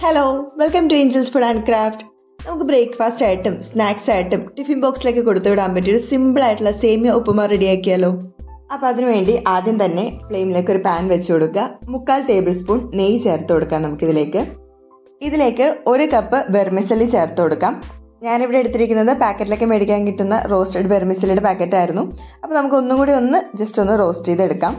Hello welcome to Angels Food and Craft. നമുക്ക് breakfast ആയിട്ടും snacks ആയിട്ടും ടിഫിൻ ബോക്സിലേക്ക് കൊടുത്തുവിടാൻ പറ്റിയൊരു സിമ്പിൾ ആയിട്ടുള്ള സേമിയ ഉപ്പുമാ റെഡിയാക്കിയാലോ. അപ്പോൾ അതിനുവേണ്ടി ആദ്യം തന്നെ ഫ്ലെയിമിലേക്ക് ഒരു പാൻ വെച്ച് കൊടുക്കുക. 3/4 ടേബിൾ സ്പൂൺ നെയ്യ് ചേർത്ത് കൊടുക്കാം. നമുക്കിതിലേക്ക് 1 കപ്പ് വെർമിസെല്ലി ചേർത്ത് കൊടുക്കാം. ഞാനിവിടെ എടുത്തിരിക്കുന്നത് പാക്കറ്റിലൊക്കെ മേടിക്കാൻ കിട്ടുന്ന റോസ്റ്റഡ് വെർമിസെല്ലിയുടെ പാക്കറ്റായിരുന്നു. അപ്പോൾ നമുക്ക് ഒന്നും കൂടി ജസ്റ്റ് ഒന്ന് റോസ്റ്റ് ചെയ്തെടുക്കാം.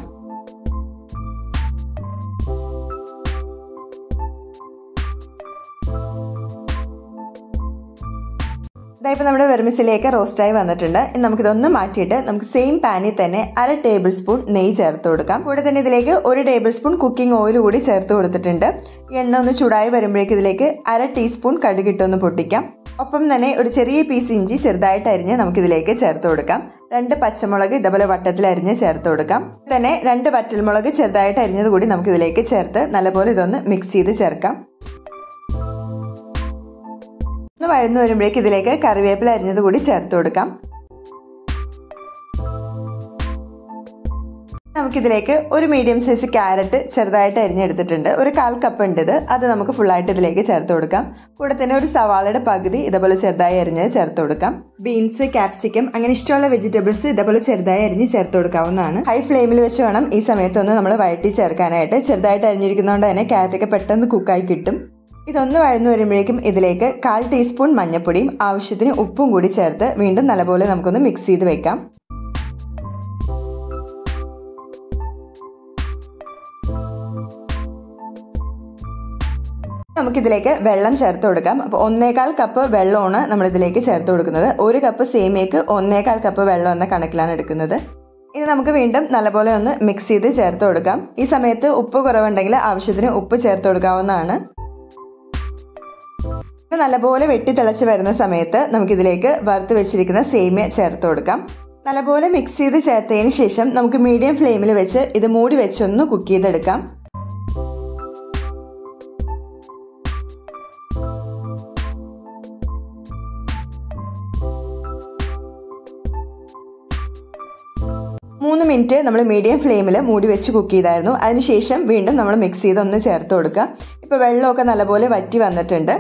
ഇതായിപ്പോൾ നമ്മുടെ വെർമിസെല്ലിയൊക്കെ റോസ്റ്റായി വന്നിട്ടുണ്ട്. ഇനി നമുക്കിതൊന്ന് മാറ്റിയിട്ട് നമുക്ക് സെയിം പാനിൽ തന്നെ 1/2 ടേബിൾ സ്പൂൺ നെയ്യ് ചേർത്ത് കൊടുക്കാം. കൂടെ തന്നെ ഇതിലേക്ക് 1 ടേബിൾ സ്പൂൺ കുക്കിംഗ് ഓയിൽ കൂടി ചേർത്ത് കൊടുത്തിട്ടുണ്ട്. ഈ എണ്ണ ഒന്ന് ചൂടായി വരുമ്പോഴേക്ക് ഇതിലേക്ക് 1/2 ടീസ്പൂൺ കടുകിട്ടൊന്ന് പൊട്ടിക്കാം. ഒപ്പം തന്നെ ഒരു ചെറിയ പീസ് ഇഞ്ചി ചെറുതായിട്ട് അരിഞ്ഞ് നമുക്കിതിലേക്ക് ചേർത്ത് കൊടുക്കാം. 2 പച്ചമുളക് ഇതേപോലെ വട്ടത്തിൽ അരിഞ്ഞ് ചേർത്ത് കൊടുക്കാം. തന്നെ 2 വറ്റൽമുളക് ചെറുതായിട്ട് അരിഞ്ഞത് കൂടി നമുക്കിതിലേക്ക് ചേർത്ത് നല്ലപോലെ ഇതൊന്ന് മിക്സ് ചെയ്ത് ചേർക്കാം. ഒന്ന് വഴന്നു വരുമ്പോഴേക്ക് ഇതിലേക്ക് കറിവേപ്പില അരിഞ്ഞത് കൂടി ചേർത്ത് കൊടുക്കാം. നമുക്കിതിലേക്ക് ഒരു മീഡിയം സൈസ് ക്യാരറ്റ് ചെറുതായിട്ട് അരിഞ്ഞെടുത്തിട്ടുണ്ട്. ഒരു 1/4 കപ്പ് ഉണ്ട് ഇത്. അത് നമുക്ക് ഫുള്ളായിട്ട് ഇതിലേക്ക് ചേർത്ത് കൊടുക്കാം. കൂടെ തന്നെ ഒരു സവാളയുടെ പകുതി ഇതേപോലെ ചെറുതായി അരിഞ്ഞത് ചേർത്ത് കൊടുക്കാം. ബീൻസ്, ക്യാപ്സിക്കം അങ്ങനെ ഇഷ്ടമുള്ള വെജിറ്റബിൾസ് ഇതേപോലെ ചെറുതായി അരിഞ്ഞ് ചേർത്ത് കൊടുക്കാവുന്നതാണ്. ഹൈ ഫ്ലെയിമിൽ വെച്ച് വേണം ഈ സമയത്തൊന്ന് നമ്മൾ വഴറ്റി ചേർക്കാനായിട്ട്. ചെറുതായിട്ട് അരിഞ്ഞിരിക്കുന്നതുകൊണ്ട് തന്നെ ക്യാരറ്റൊക്കെ പെട്ടെന്ന് കുക്കായി കിട്ടും. ഇതൊന്ന് വഴന്നു വരുമ്പോഴേക്കും ഇതിലേക്ക് 1/4 ടീസ്പൂൺ മഞ്ഞൾപ്പൊടിയും ആവശ്യത്തിന് ഉപ്പും കൂടി ചേർത്ത് വീണ്ടും നല്ലപോലെ നമുക്കൊന്ന് മിക്സ് ചെയ്ത് വെക്കാം. നമുക്കിതിലേക്ക് വെള്ളം ചേർത്ത് കൊടുക്കാം. അപ്പോൾ 1/4 കപ്പ് വെള്ളമാണ് നമ്മളിതിലേക്ക് ചേർത്ത് കൊടുക്കുന്നത്. 1 കപ്പ് സേമിയക്ക് 1/4 കപ്പ് വെള്ളം എന്ന കണക്കിലാണ് എടുക്കുന്നത്. ഇനി നമുക്ക് വീണ്ടും നല്ലപോലെ ഒന്ന് മിക്സ് ചെയ്ത് ചേർത്ത് കൊടുക്കാം. ഈ സമയത്ത് ഉപ്പ് കുറവുണ്ടെങ്കിൽ ആവശ്യത്തിന് ഉപ്പ് ചേർത്ത് കൊടുക്കാവുന്നതാണ്. നല്ലപോലെ വെട്ടി തിളച്ച് വരുന്ന സമയത്ത് നമുക്കിതിലേക്ക് വറുത്ത് വെച്ചിരിക്കുന്ന സേമിയ ചേർത്ത് കൊടുക്കാം. നല്ലപോലെ മിക്സ് ചെയ്ത് ചേർത്തതിന് ശേഷം നമുക്ക് മീഡിയം ഫ്ലെയിമിൽ വെച്ച് ഇത് മൂടി വെച്ചൊന്ന് കുക്ക് ചെയ്തെടുക്കാം. മൂന്ന് മിനിറ്റ് നമ്മൾ മീഡിയം ഫ്ലെയിമിൽ മൂടി വെച്ച് കുക്ക് ചെയ്തായിരുന്നു. അതിനുശേഷം വീണ്ടും നമ്മൾ മിക്സ് ചെയ്ത് ഒന്ന് ചേർത്ത് കൊടുക്കുക. ഇപ്പോൾ വെള്ളമൊക്കെ നല്ലപോലെ വറ്റി വന്നിട്ടുണ്ട്.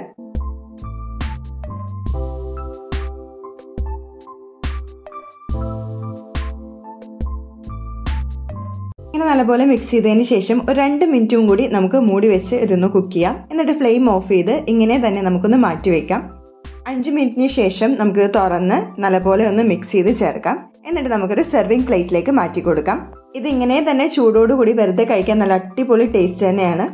ഇങ്ങനെ നല്ലപോലെ മിക്സ് ചെയ്തതിന് ശേഷം ഒരു 2 മിനിറ്റും കൂടി നമുക്ക് മൂടി വെച്ച് ഇതൊന്ന് കുക്ക് ചെയ്യാം. എന്നിട്ട് ഫ്ലെയിം ഓഫ് ചെയ്ത് ഇങ്ങനെ തന്നെ നമുക്കൊന്ന് മാറ്റി വെക്കാം. 5 മിനിറ്റിന് ശേഷം നമുക്ക് തുറന്ന് നല്ലപോലെ ഒന്ന് മിക്സ് ചെയ്ത് ചേർക്കാം. എന്നിട്ട് നമുക്കൊരു സെർവിങ് പ്ലേറ്റിലേക്ക് മാറ്റി കൊടുക്കാം. ഇത് ഇങ്ങനെ തന്നെ ചൂടോടുകൂടി വെറുതെ കഴിക്കാൻ നല്ല അടിപൊളി ടേസ്റ്റ് തന്നെയാണ്.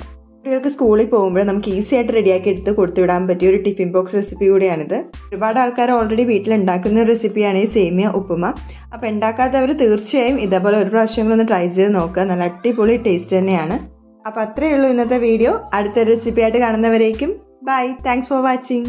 കുട്ടികൾക്ക് സ്കൂളിൽ പോകുമ്പോൾ നമുക്ക് ഈസി ആയിട്ട് റെഡിയാക്കി എടുത്ത് കൊടുത്തുവിടാൻ പറ്റിയ ഒരു ടിഫിൻ ബോക്സ് റെസിപ്പി കൂടിയാണിത്. ഒരുപാട് ആൾക്കാർ ഓൾറെഡി വീട്ടിൽ ഉണ്ടാക്കുന്ന റെസിപ്പിയാണ് ഈ സേമിയ ഉപ്പുമാ. അപ്പോൾ ഉണ്ടാക്കാത്തവർ തീർച്ചയായും ഇതേപോലെ ഒരു പ്രാവശ്യങ്ങളൊന്ന് ട്രൈ ചെയ്ത് നോക്കുക. നല്ല അടിപൊളി ടേസ്റ്റ് തന്നെയാണ്. അപ്പോൾ അത്രയേ ഉള്ളൂ ഇന്നത്തെ വീഡിയോ. അടുത്ത റെസിപ്പി ആയിട്ട് കാണുന്നവരേക്കും ബൈ. Thanks for watching.